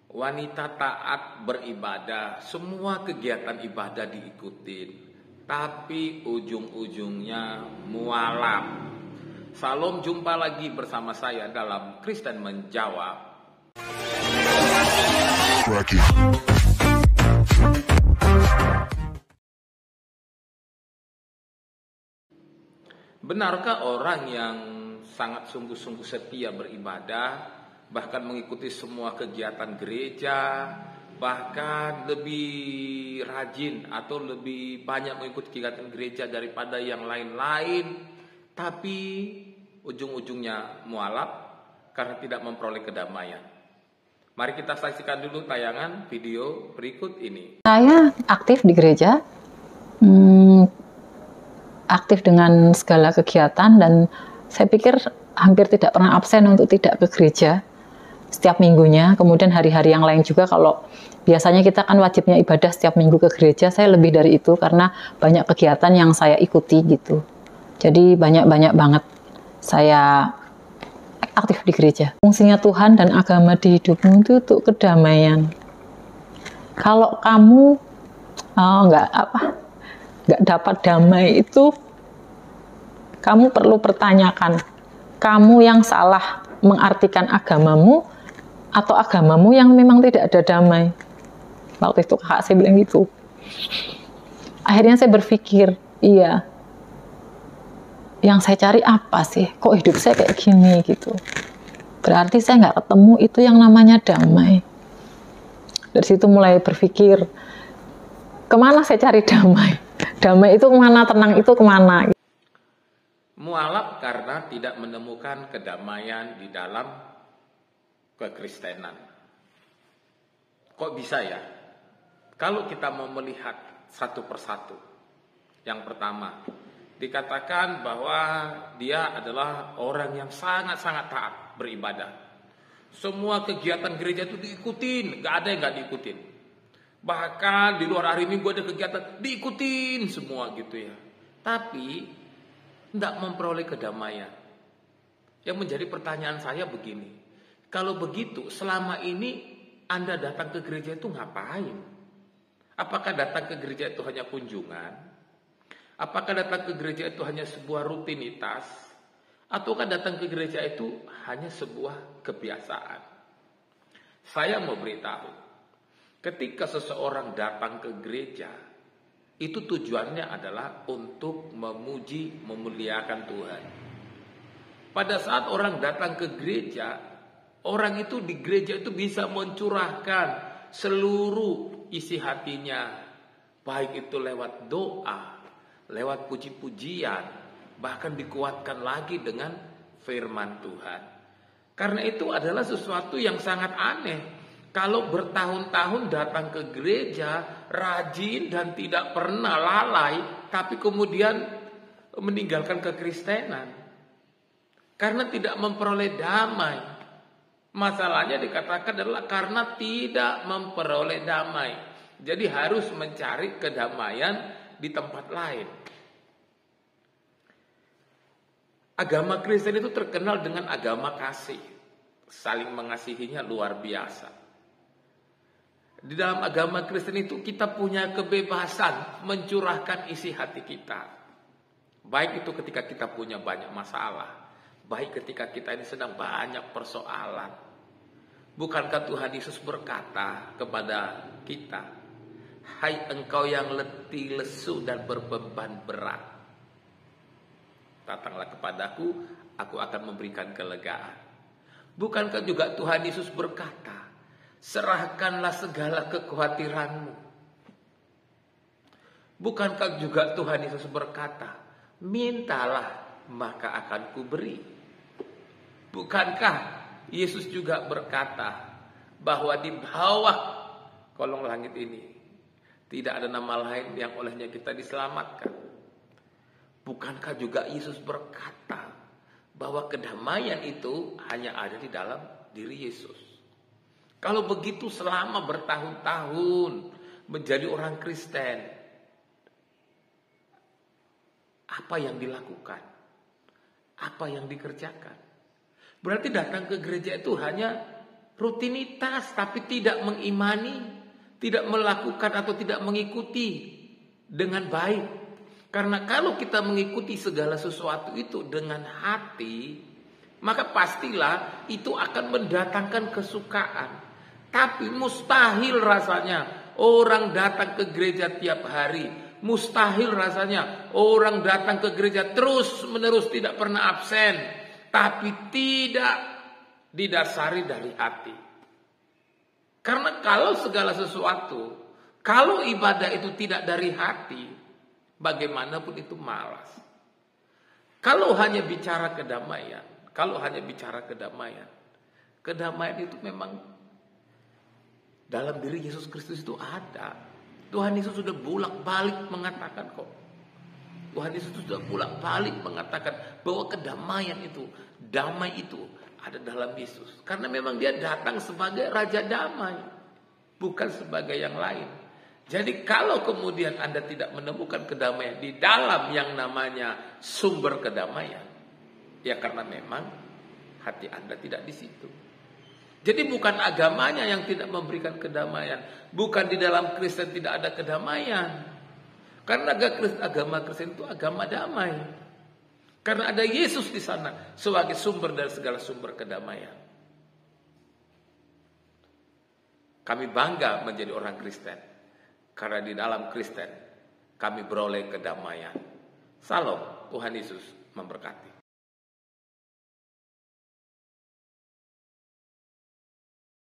wanita taat beribadah, semua kegiatan ibadah diikutin, tapi ujung-ujungnya mualaf. Salam, jumpa lagi bersama saya dalam Kristen Menjawab. Benarkah orang yang sangat sungguh-sungguh setia beribadah, bahkan mengikuti semua kegiatan gereja, bahkan lebih rajin atau lebih banyak mengikuti kegiatan gereja daripada yang lain-lain, tapi ujung-ujungnya mualaf karena tidak memperoleh kedamaian? Mari kita saksikan dulu tayangan video berikut ini. Saya aktif di gereja, aktif dengan segala kegiatan, dan saya pikir hampir tidak pernah absen untuk tidak ke gereja setiap minggunya. Kemudian hari-hari yang lain juga, kalau biasanya kita kan wajibnya ibadah setiap minggu ke gereja, saya lebih dari itu karena banyak kegiatan yang saya ikuti gitu. Jadi banyak banget saya aktif di gereja. Fungsinya Tuhan dan agama di hidupmu itu untuk kedamaian. Kalau kamu nggak dapat damai itu, kamu perlu pertanyakan, kamu yang salah mengartikan agamamu atau agamamu yang memang tidak ada damai. Waktu itu kakak saya bilang gitu. Akhirnya saya berpikir, iya, yang saya cari apa sih? Kok hidup saya kayak gini gitu? Berarti saya nggak ketemu itu yang namanya damai. Dari situ mulai berpikir, kemana saya cari damai? Damai itu kemana, tenang itu kemana? Mualaf karena tidak menemukan kedamaian di dalam kekristenan. Kok bisa ya? Kalau kita mau melihat satu persatu. Yang pertama, dikatakan bahwa dia adalah orang yang sangat-sangat taat beribadah. Semua kegiatan gereja itu diikutin, gak ada yang gak diikutin. Bahkan di luar hari Minggu ada kegiatan, diikutin semua gitu ya. Tapi tidak memperoleh kedamaian. Yang menjadi pertanyaan saya begini, kalau begitu selama ini Anda datang ke gereja itu ngapain? Apakah datang ke gereja itu hanya kunjungan? Apakah datang ke gereja itu hanya sebuah rutinitas? Ataukah datang ke gereja itu hanya sebuah kebiasaan? Saya mau beritahu, ketika seseorang datang ke gereja, itu tujuannya adalah untuk memuji, memuliakan Tuhan. Pada saat orang datang ke gereja, orang itu di gereja itu bisa mencurahkan seluruh isi hatinya, baik itu lewat doa, lewat puji-pujian, bahkan dikuatkan lagi dengan firman Tuhan. Karena itu adalah sesuatu yang sangat aneh. Kalau bertahun-tahun datang ke gereja, rajin dan tidak pernah lalai, tapi kemudian meninggalkan kekristenan karena tidak memperoleh damai. Masalahnya dikatakan adalah karena tidak memperoleh damai. Jadi harus mencari kedamaian di tempat lain. Agama Kristen itu terkenal dengan agama kasih. Saling mengasihinya luar biasa. Di dalam agama Kristen itu kita punya kebebasan mencurahkan isi hati kita. Baik itu ketika kita punya banyak masalah, baik ketika kita ini sedang banyak persoalan. Bukankah Tuhan Yesus berkata kepada kita, "Hai engkau yang letih, lesu dan berbeban berat, datanglah kepadaku, aku akan memberikan kelegaan." Bukankah juga Tuhan Yesus berkata, "Serahkanlah segala kekhawatiranmu." Bukankah juga Tuhan Yesus berkata, "Mintalah maka akan kuberi." Bukankah Yesus juga berkata bahwa di bawah kolong langit ini tidak ada nama lain yang olehnya kita diselamatkan? Bukankah juga Yesus berkata bahwa kedamaian itu hanya ada di dalam diri Yesus? Kalau begitu selama bertahun-tahun menjadi orang Kristen, apa yang dilakukan? Apa yang dikerjakan? Berarti datang ke gereja itu hanya rutinitas tapi tidak mengimani, tidak melakukan atau tidak mengikuti dengan baik. Karena kalau kita mengikuti segala sesuatu itu dengan hati, maka pastilah itu akan mendatangkan kesukaan. Tapi mustahil rasanya orang datang ke gereja tiap hari. Mustahil rasanya orang datang ke gereja terus menerus tidak pernah absen, tapi tidak didasari dari hati. Karena kalau segala sesuatu, kalau ibadah itu tidak dari hati, bagaimanapun itu malas. Kalau hanya bicara kedamaian, kedamaian itu memang dalam diri Yesus Kristus itu ada. Tuhan Yesus sudah bolak-balik mengatakan kok. Tuhan Yesus sudah bolak-balik mengatakan bahwa kedamaian itu, damai itu ada dalam Yesus. Karena memang dia datang sebagai Raja Damai, bukan sebagai yang lain. Jadi kalau kemudian Anda tidak menemukan kedamaian di dalam yang namanya sumber kedamaian, ya karena memang hati Anda tidak di situ. Jadi bukan agamanya yang tidak memberikan kedamaian, bukan di dalam Kristen tidak ada kedamaian. Karena agama Kristen itu agama damai. Karena ada Yesus di sana sebagai sumber dari segala sumber kedamaian. Kami bangga menjadi orang Kristen. Karena di dalam Kristen kami beroleh kedamaian. Salam, Tuhan Yesus memberkati.